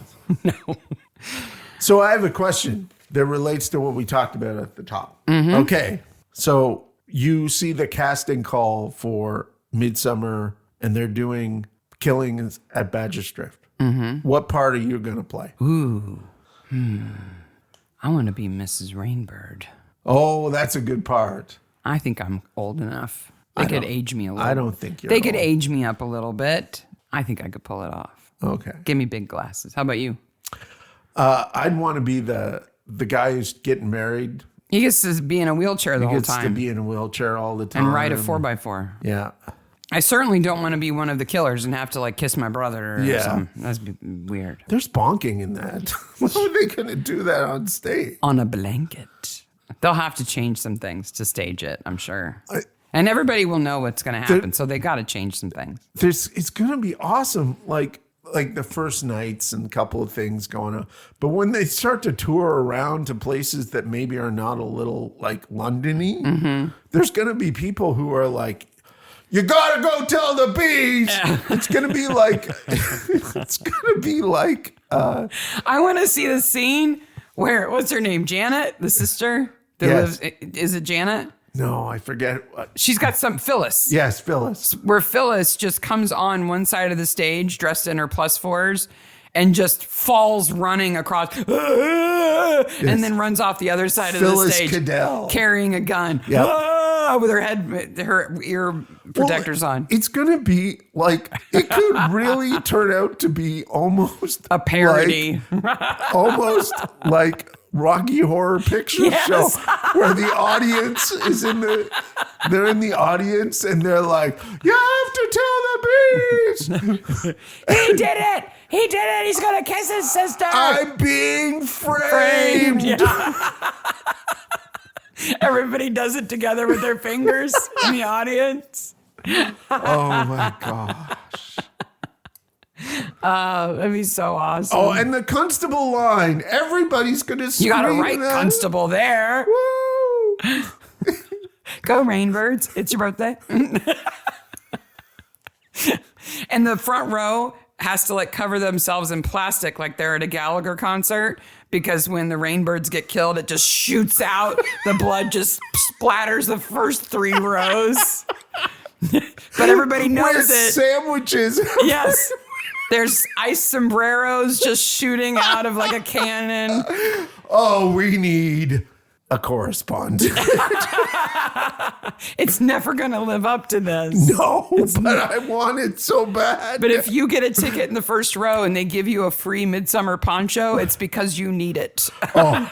So I have a question that relates to what we talked about at the top. Mm-hmm. Okay. So you see the casting call for Midsummer and they're doing killings at Badger's Drift. Mm-hmm. What part are you going to play? Ooh. I want to be Mrs. Rainbird. Oh, that's a good part. I think I'm old enough. They could age me a little. I don't think you're They old. could age me up a little bit. I think I could pull it off. Okay. Give me big glasses. How about you? I'd want to be the guy who's getting married. He gets to be in a wheelchair the He whole gets to time be in a wheelchair all the time. and ride a 4x4. Yeah. I certainly don't want to be one of the killers and have to like kiss my brother or something. That'd be weird. There's bonking in that. How are they going to do that on stage? On a blanket. They'll have to change some things to stage it, I'm sure. And everybody will know what's going to happen, so they got to change some things. It's going to be awesome. Like the first nights and a couple of things going on. But when they start to tour around to places that maybe are not a little like London-y, there's going to be people who are like, you got to go tell the bees. It's going to be like, I want to see the scene where, what's her name? Janet, the sister that Yes. lives, is it Janet? no, I forget. She's got some, Phyllis. Yes, Phyllis. Where Phyllis just comes on one side of the stage dressed in her +4s and just falls running across and then runs off the other side of the Phyllis stage Cadell. carrying a gun. Yep. With her ear protectors on. It's going to be like, it could really turn out to be almost A parody. almost like Rocky Horror Picture Show, where the audience is they're in the audience and they're like, you have to tell the bees. He did it. He did it. He's going to kiss his sister. I'm being framed. Yeah. Everybody does it together with their fingers in the audience. Oh my gosh. That'd be so awesome. Oh, and the constable line. Everybody's going to scream. You got a right that. constable there. Woo! Go Rainbirds. It's your birthday. And the front row has to like cover themselves in plastic like they're at a Gallagher concert, because when the Rainbirds get killed, it just shoots out. The blood just splatters the first 3 rows. But everybody knows With it. sandwiches. Yes. There's ice sombreros just shooting out of like a cannon. Oh, we need a correspondent. It's never going to live up to this. No, but I want it so bad. But if you get a ticket in the first row and they give you a free Midsummer poncho, it's because you need it. and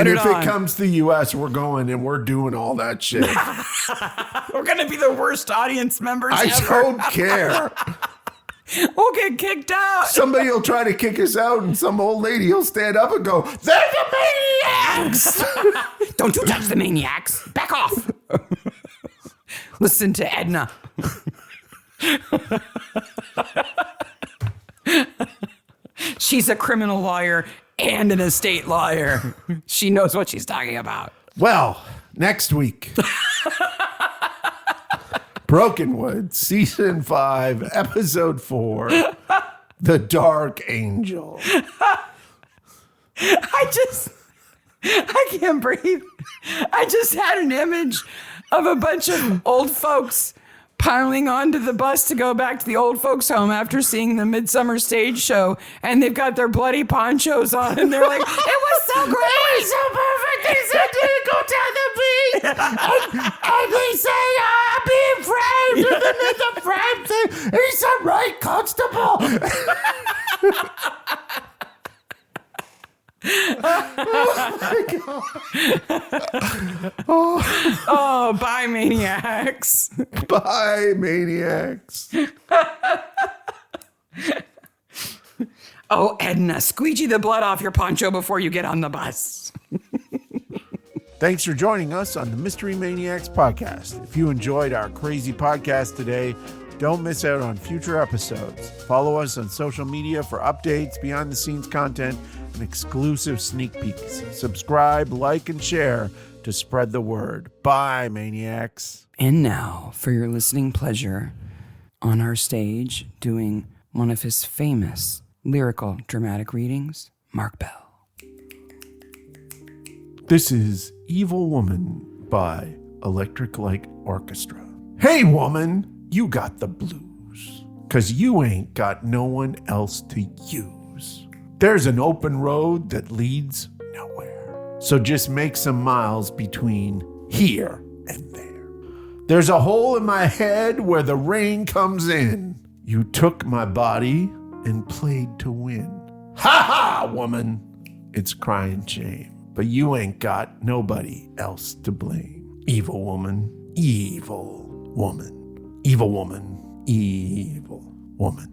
if on. it comes to the U.S., we're going and we're doing all that shit. We're going to be the worst audience members I ever. don't care. We'll get kicked out. Somebody will try to kick us out, and some old lady will stand up and go, "They're the maniacs!" Don't you touch the maniacs. Back off. Listen to Edna. She's a criminal lawyer and an estate lawyer. She knows what she's talking about. Well, next week, Brokenwood, Season 5, Episode 4, The Dark Angel. I can't breathe. I just had an image of a bunch of old folks piling onto the bus to go back to the old folks home after seeing the Midsummer stage show, and they've got their bloody ponchos on, and they're like, it was so great. It was so perfect. They said to go tell the beat. And they say, I'm being framed. And then the frame thing. He's a right constable. Oh, bye, Maniacs. Bye, Maniacs. Oh, Edna, squeegee the blood off your poncho before you get on the bus. Thanks for joining us on the Mystery Maniacs podcast. If you enjoyed our crazy podcast today, don't miss out on future episodes. Follow us on social media for updates, behind-the-scenes content, and exclusive sneak peeks. Subscribe, like, and share to spread the word. Bye, Maniacs. And now, for your listening pleasure, on our stage, doing one of his famous lyrical dramatic readings, Mark Bell. This is Evil Woman by Electric Light Orchestra. Hey, woman, you got the blues, 'cause you ain't got no one else to use. There's an open road that leads nowhere, so just make some miles between here and there. There's a hole in my head where the rain comes in. You took my body and played to win. Ha ha, woman! It's crying shame. But you ain't got nobody else to blame. Evil woman, evil woman, evil woman, evil woman.